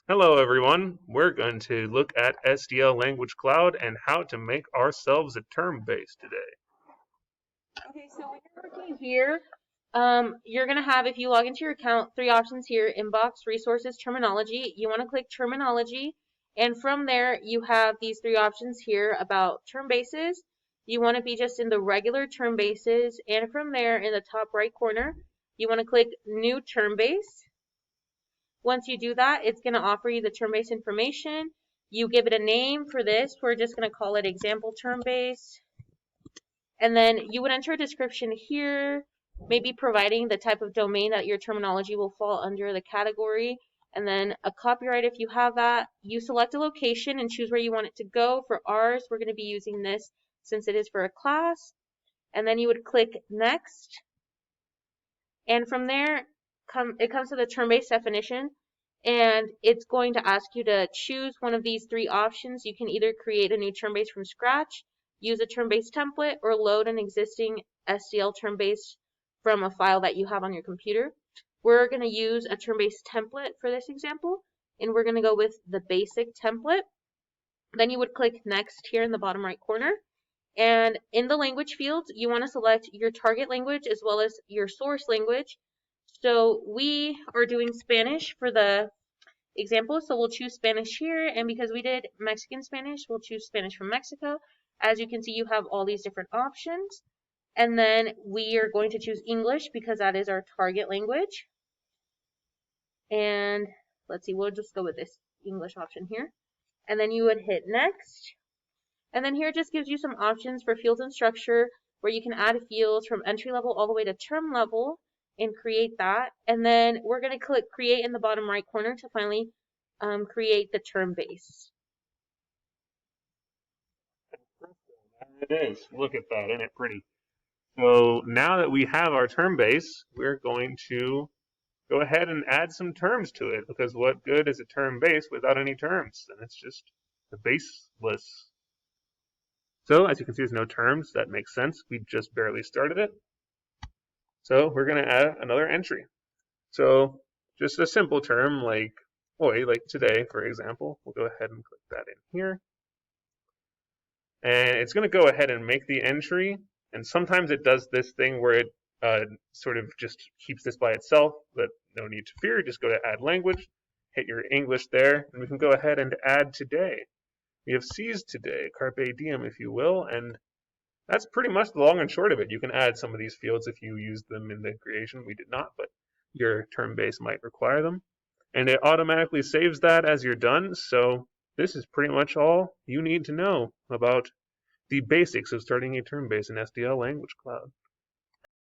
Hello everyone, we're going to look at SDL Language Cloud and how to make ourselves a term base today. Okay, so when you're working here, you're going to have, if you log into your account, three options here: inbox, resources, terminology. You want to click terminology, and from there you have these three options here about term bases. You want to be just in the regular term bases, and from there in the top right corner, you want to click new term base. Once you do that, it's going to offer you the term base information. You give it a name for this. We're just going to call it example term base. And then you would enter a description here, maybe providing the type of domain that your terminology will fall under the category, and then a copyright if you have that. You select a location and choose where you want it to go. For ours, we're going to be using this since it is for a class. And then you would click next. And from there, it comes to the term-based definition, and it's going to ask you to choose one of these three options. You can either create a new term base from scratch, use a term-based template, or load an existing SDL term base from a file that you have on your computer. We're going to use a term-based template for this example, and we're going to go with the basic template. Then you would click next here in the bottom right corner. And in the language fields, you want to select your target language as well as your source language. So we are doing Spanish for the example, so we'll choose Spanish here. And because we did Mexican Spanish, we'll choose Spanish from Mexico. As you can see, you have all these different options. And then we are going to choose English because that is our target language. And let's see, we'll just go with this English option here. And then you would hit next. And then here it just gives you some options for fields and structure where you can add fields from entry level all the way to term level and create that. And then we're going to click create in the bottom right corner to finally create the term base. It is. Look at that, isn't it pretty? So now that we have our term base, we're going to go ahead and add some terms to it, because what good is a term base without any terms? And it's just the baseless. So as you can see, there's no terms. That makes sense. We just barely started it. So we're going to add another entry. So just a simple term like hoy, like today, for example. We'll go ahead and click that in here. And it's going to go ahead and make the entry. And sometimes it does this thing where it sort of just keeps this by itself, but no need to fear. Just go to add language, hit your English there, and we can go ahead and add today. We have seized today, carpe diem, if you will, and that's pretty much the long and short of it. You can add some of these fields if you used them in the creation. We did not, but your term base might require them. And it automatically saves that as you're done, so this is pretty much all you need to know about the basics of starting a term base in SDL Language Cloud.